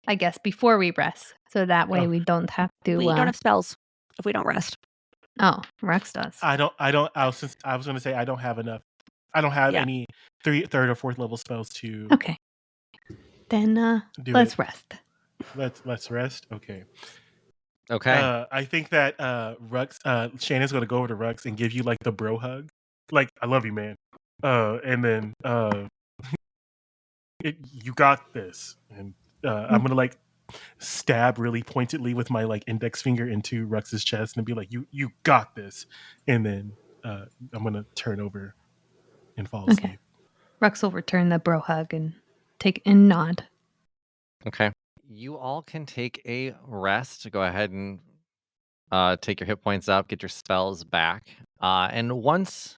I guess before we rest, so that way we don't have to. We don't have spells if we don't rest. Oh, Rux does. I was going to say I don't have enough. I don't have any third or fourth level spells to. Okay. Then let's rest. Let's rest. Okay. Okay. I think that Rux, Shannon's gonna go over to Rux and give you like the bro hug, like I love you, man. And then you got this, and I'm gonna like stab really pointedly with my like index finger into Rux's chest and be like, you got this, and then I'm gonna turn over and fall Okay. asleep. Rux will return the bro hug and nod. Okay. You all can take a rest. Go ahead and take your hit points up, get your spells back. And once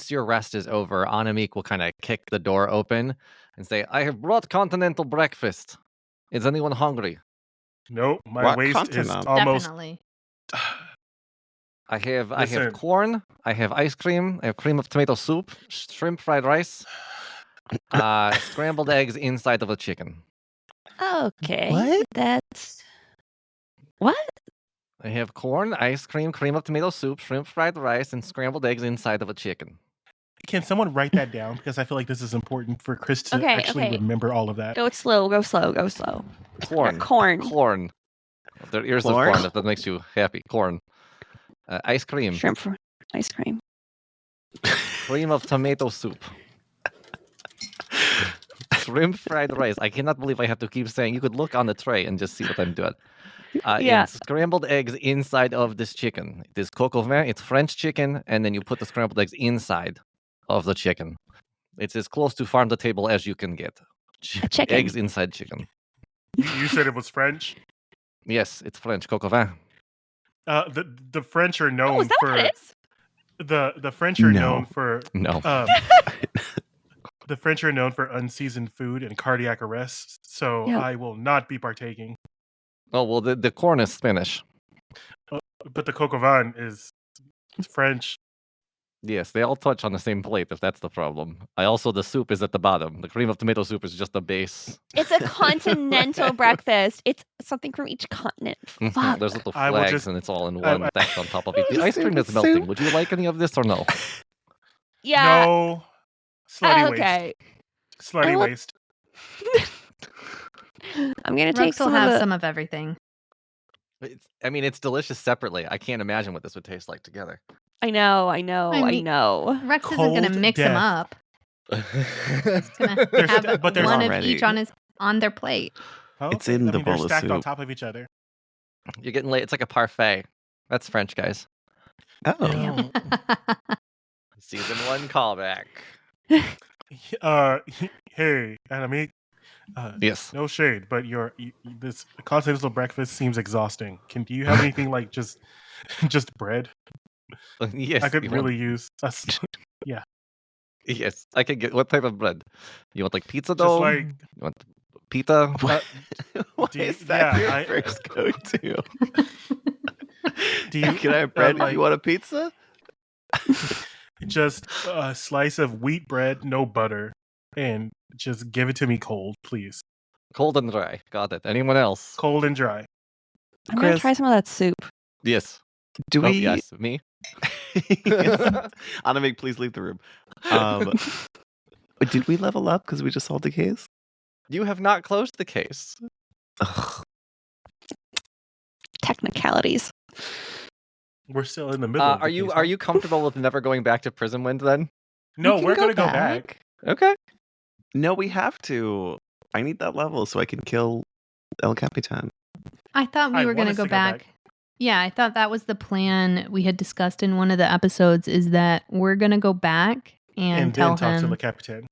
your rest is over, Anamik will kind of kick the door open and say, I have brought continental breakfast. Is anyone hungry? Nope, my What waist is continent? almost. Definitely. I have Listen. corn, I have ice cream, I have cream of tomato soup, shrimp fried rice, scrambled eggs inside of a chicken. Okay. What? That's what? I have corn, ice cream, cream of tomato soup, shrimp fried rice, and scrambled eggs inside of a chicken. Can someone write that down? Because I feel like this is important for Kris to Okay, actually okay. remember all of that. Go slow, go slow, go slow. Corn. Corn. Corn. There ears of Corn? corn, if that makes you happy. Corn. Ice cream. Shrimp for ice cream. Cream of tomato soup. Shrimp fried rice. I cannot believe I have to keep saying. You could look on the tray and just see what I'm doing. Yeah. And scrambled eggs inside of this chicken. It is coq au vin, it's French chicken, and then you put the scrambled eggs inside of the chicken. It's as close to farm to table as you can get. A chicken. Eggs inside chicken. You said it was French. Yes, it's French coq au vin. The French are known Oh, is that for what it is? the French are No. known for No. the French are known for unseasoned food and cardiac arrests. So Yeah. I will not be partaking. Oh, well, the corn is Spanish. But the coq au vin is French. Yes, they all touch on the same plate if that's the problem. The soup is at the bottom. The cream of tomato soup is just the base. It's a continental breakfast. It's something from each continent. Fuck. There's little I will flags just- and it's all in I- one stacked on top of it. The Just ice cream is soup. melting. Would you like any of this or no? Yeah. No. Slutty waste. Okay. Slutty I will- waste. I'm gonna take Rux will some have of the. some of everything. It's delicious separately. I can't imagine what this would taste like together. I know. I mean- know. Rux isn't going to Cold mix them death. up. He's going to There's- have but there's one of already- each on their plate. Oh, It's okay. in the they're bowl of stacked on soup. top of each other. You're getting late. It's like a parfait. That's French, guys. Oh. Yeah. Season 1 callback. Hey, Anamik. Yes. No shade, but this continental breakfast seems exhausting. Do you have anything like just bread? Yes. I could you really want- use us. Yes. I could get. What type of bread? You want like pizza Just dough? like You want pita? Why Do you- is that yeah, your first go-to? do you Can I have bread? like, You want a pizza? just a slice of wheat bread, no butter, and just give it to me cold, please. Cold and dry. Got it. Anyone else? Cold and dry. I'm gonna Chris, try some of that soup. Yes. do Oh, we? yes. Me. Anamik, please leave the room. Did we level up because we just solved the case? You have not closed the case. Ugh. Technicalities. We're still in the middle. Of the case, Are you comfortable with never going back to prison wind then? No, We can we're go gonna go back. Okay. No, we have to. I need that level so I can kill El Capitan. I thought we I were going want to us go back. Yeah, I thought that was the plan we had discussed in one of the episodes is that we're going to go back and tell then talk to him. Le Capitan.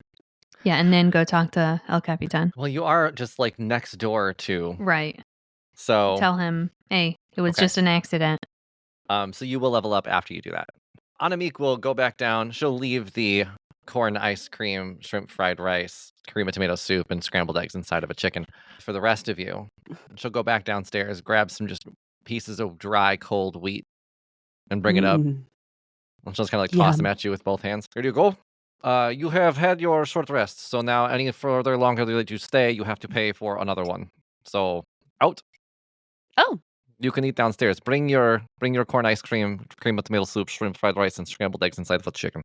Yeah, and then go talk to El Capitan. Well, you are just like next door to. Right. So Tell him, hey, it was Okay. just an accident. So you will level up after you do that. Anamik will go back down. She'll leave the corn ice cream, shrimp fried rice, cream of tomato soup, and scrambled eggs inside of a chicken. For the rest of you, she'll go back downstairs, grab some just pieces of dry, cold wheat, and bring it up. Mm. And she'll just kind of like toss them Yum. at you with both hands. Here you go. You have had your short rest, so now any further longer that you stay, you have to pay for another one. So out. Oh. You can eat downstairs. Bring your corn ice cream, cream of tomato soup, shrimp fried rice, and scrambled eggs inside of a chicken.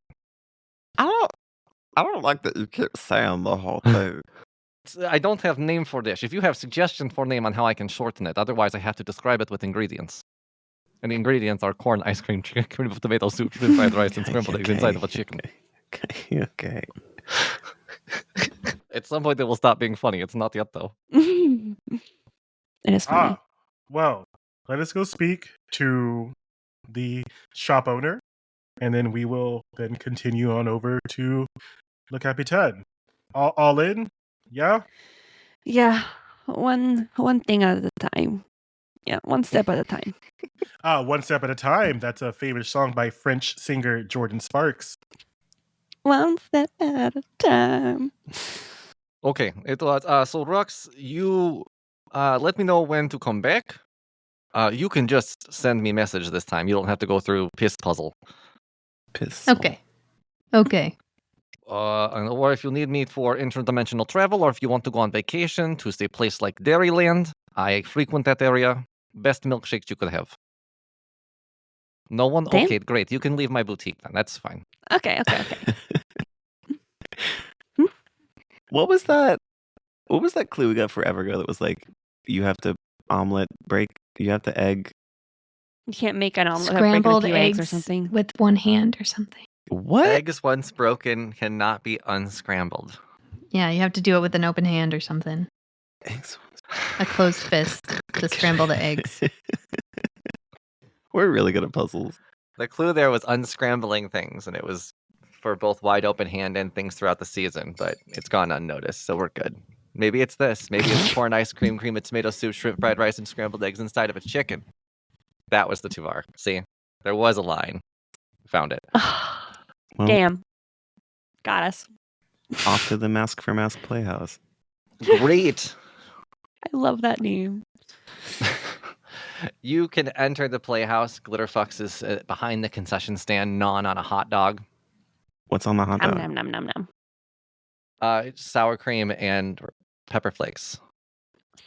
I don't like that you keep saying the whole thing. I don't have name for dish. If you have suggestion for name on how I can shorten it, otherwise I have to describe it with ingredients. And the ingredients are corn, ice cream, chicken, cream of tomato soup, shrimp fried rice, and scrambled eggs inside of a chicken. Okay. At some point, it will stop being funny. It's not yet, though. It is funny. Well, let us go speak to the shop owner, and then we will then continue on over to Le Capitaine. All in? Yeah? Yeah, one thing at a time. Yeah, one step at a time. One Step at a Time. That's a favorite song by French singer Jordan Sparks. One step at a time. Okay, it was so Rux, you let me know when to come back. You can just send me a message this time. You don't have to go through piss puzzle. Okay. Okay. Or if you need me for interdimensional travel, or if you want to go on vacation to a place like Dairyland, I frequent that area. Best milkshakes you could have. No one? Damn. Okay, great. You can leave my boutique then. That's fine. Okay. What was that? What was that clue we got forever ago that was like, you have to you have to egg. You can't make an omelet Scrambled with a few eggs or something. with one hand or something. What? Eggs once broken cannot be unscrambled. Yeah, you have to do it with an open hand or something. Eggs. A closed fist to scramble the eggs. We're really good at puzzles. The clue there was unscrambling things, and it was for both wide open hand and things throughout the season, but it's gone unnoticed, so we're good. Maybe it's this. Maybe it's corn, ice cream, cream of tomato soup, shrimp fried rice, and scrambled eggs inside of a chicken. That was the Tuvar. See? There was a line. Found it. Well, Damn. Got us. off to the Mask for Mask Playhouse. Great. I love that name. You can enter the playhouse. Glitterfucks is behind the concession stand, gnawing on a hot dog. What's on the hot dog? Nom. Sour cream and pepper flakes.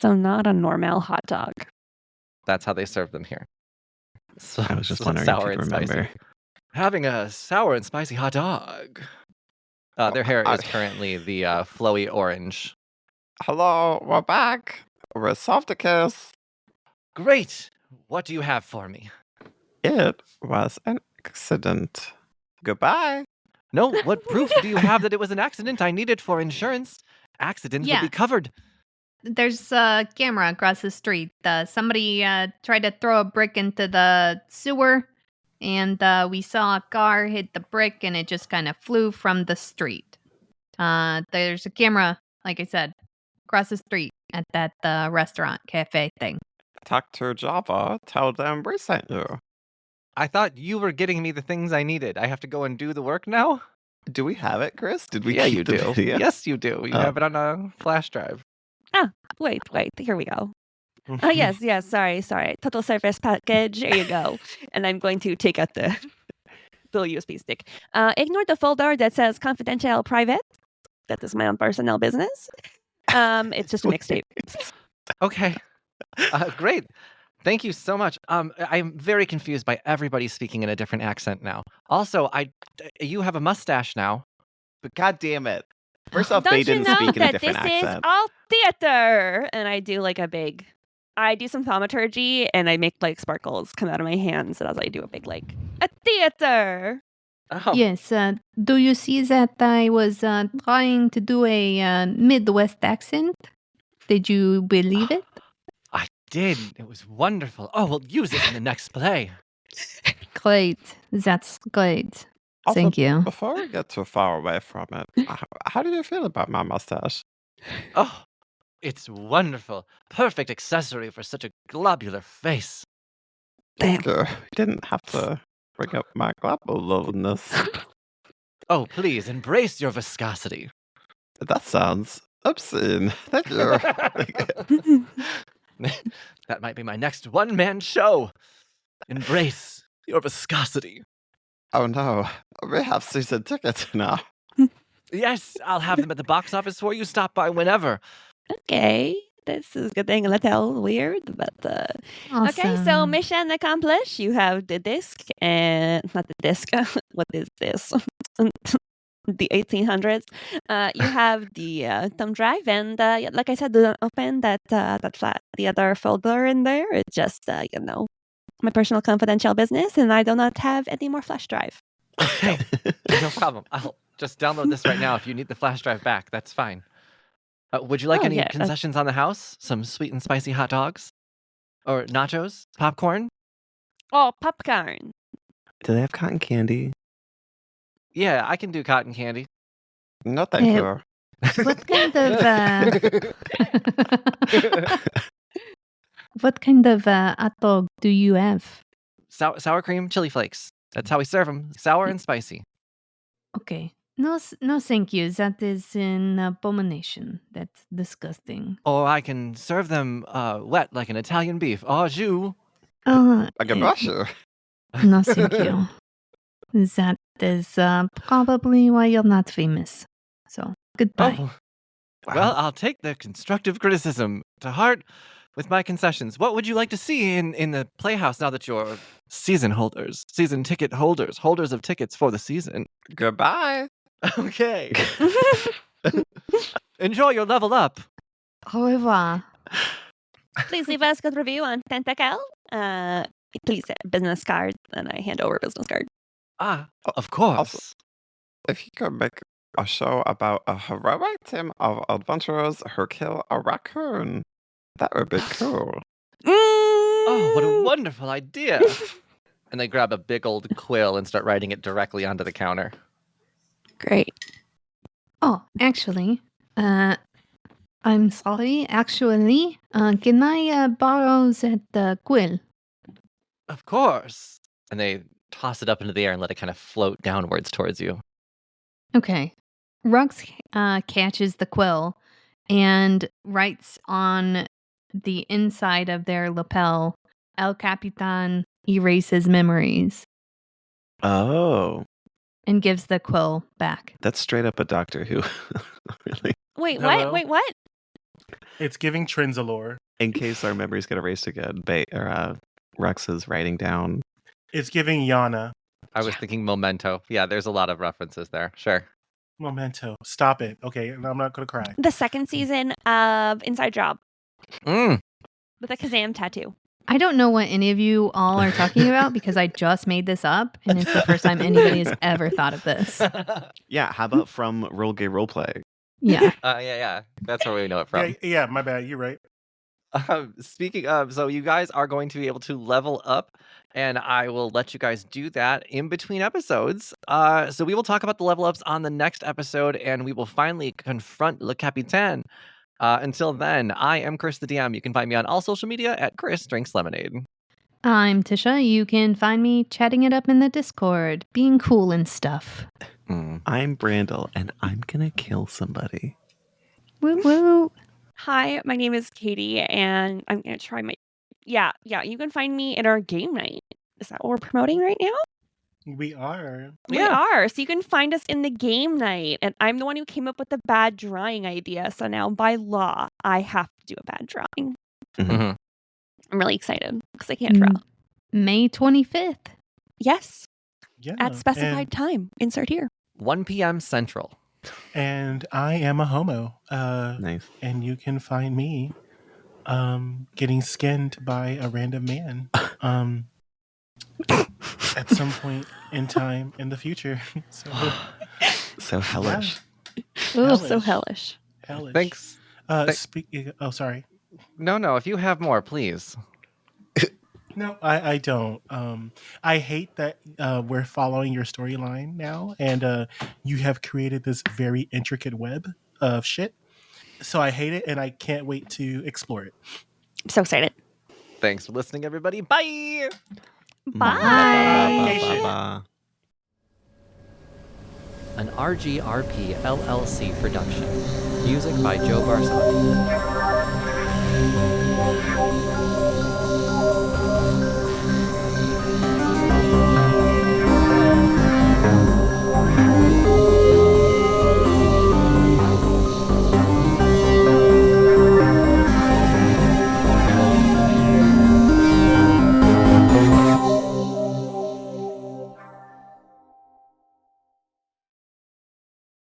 So not a normal hot dog. That's how they serve them here. So, I was just so wondering sour if you'd and spicy. remember. Having a sour and spicy hot dog. Their hair is currently the flowy orange. Hello, we're back. We're Softicus. Great. What do you have for me? It was an accident. Goodbye. No, what proof do you have that it was an accident? I need it for insurance. Accidents would Yeah. be covered. There's a camera across the street. Somebody tried to throw a brick into the sewer, and we saw a car hit the brick, and it just kind of flew from the street. There's a camera, like I said, across the street at that restaurant cafe thing. Talk to Java. Tell them we sent you. I thought you were getting me the things I needed. I have to go and do the work now? Do we have it, Chris? Did we Yeah, keep you the do. video? Yes, you do. You Oh. have it on a flash drive. Wait. Here we go. Oh, yes. Sorry. Total service package. Here you go. And I'm going to take out the little USB stick. Ignore the folder that says confidential private. That is my own personal business. It's just a mixtape. Okay. Great. Thank you so much. I'm very confused by everybody speaking in a different accent now. Also, you have a mustache now. But God damn it. First off, Don't they you didn't know speak in a that different this is accent. all theater? And I do I do some thaumaturgy and I make like sparkles come out of my hands as I do a big a theater. Oh, Yes. Do you see that I was trying to do a Midwest accent? Did you believe it? I did. It was wonderful. Oh, we'll use it in the next play. Great. That's great. Also, Thank you. Before we get too far away from it, how do you feel about my mustache? Oh, it's wonderful. Perfect accessory for such a globular face. Thank you. You didn't have to bring up my globularness. Oh, please embrace your viscosity. That sounds obscene. Thank you. That might be my next one-man show. Embrace your viscosity. Oh no, we have season tickets now. Yes, I'll have them at the box office for you. Stop by whenever. Okay. This is a good thing, a little weird, but okay, so Awesome. mission accomplished. You have the disc and not the disc. What is this? the 1800s. You have the thumb drive, and like I said, do not open that flat. The other folder in there is just my personal confidential business, and I do not have any more flash drive. Okay, no problem. I'll just download this right now. If you need the flash drive back, that's fine. Would you like any concessions on the house? Some sweet and spicy hot dogs? Or nachos? Popcorn? Oh, popcorn. Do they have cotton candy? Yeah, I can do cotton candy. No, thank you. What kind of hot dog do you have? Sour cream, chili flakes. That's how we serve them. Sour and spicy. Okay. No, thank you. That is an abomination. That's disgusting. Or I can serve them wet like an Italian beef. Au jus. I can brush you. No, thank you. That is probably why you're not famous. So, goodbye. Oh. Well, I'll take the constructive criticism to heart with my concessions. What would you like to see in the Playhouse now that you're season ticket holders of tickets for the season? Goodbye. Okay. Enjoy your level up. Au revoir. Please leave us a good review on Tentacle. Please, business card. And I hand over a business card. Ah, of course. Also, if you could make a show about a heroic team of adventurers who kill a raccoon, that would be cool. Oh, what a wonderful idea. And they grab a big old quill and start writing it directly onto the counter. Great. Oh, actually, I'm sorry. Actually, can I borrow that quill? Of course. And they toss it up into the air and let it kind of float downwards towards you. Okay. Rux catches the quill and writes on the inside of their lapel, El Capitan erases memories, Oh, and gives the quill back. that's straight up a Doctor Who. Really? Wait, Hello? what? Wait, what? It's giving Trenzalore. In case our memories get erased again, Rux is writing down. It's giving Yana. I was thinking Memento. Yeah, there's a lot of references there. Sure. Memento. Stop it. Okay, I'm not going to cry. The second season of Inside Job Mm. with a Kazam tattoo. I don't know what any of you all are talking about because I just made this up and it's the first time anybody has ever thought of this. Yeah, how about from Roll Gay Roleplay? Yeah. Yeah. That's where we know it from. Yeah, my bad. You're right. Speaking of, so you guys are going to be able to level up, and I will let you guys do that in between episodes. So we will talk about the level ups on the next episode, and we will finally confront Le Capitaine. Until then, I am Kris the DM. You can find me on all social media at Kris Drinks Lemonade. I'm Tisha. You can find me chatting it up in the Discord, being cool and stuff. I'm Brandle, and I'm gonna kill somebody. Woo woo. Hi, my name is Katie, and I'm going to try my... Yeah, you can find me at our game night. Is that what we're promoting right now? We are. We are. So you can find us in the game night, and I'm the one who came up with the bad drawing idea. So now, by law, I have to do a bad drawing. Mm-hmm. I'm really excited because I can't draw. May 25th. Yes, Yeah. at specified time. Insert here. 1 p.m. Central. And I am a homo. Nice. And you can find me getting skinned by a random man at some point in time in the future. So hellish. Oh, so hellish. Hellish. Thanks. Oh, sorry. No. If you have more, please. No, I don't. I hate that we're following your storyline now, and you have created this very intricate web of shit. So I hate it, and I can't wait to explore it. I'm so excited. Thanks for listening, everybody. Bye. Bye. An RGRP LLC production. Music by Joe Barsanti.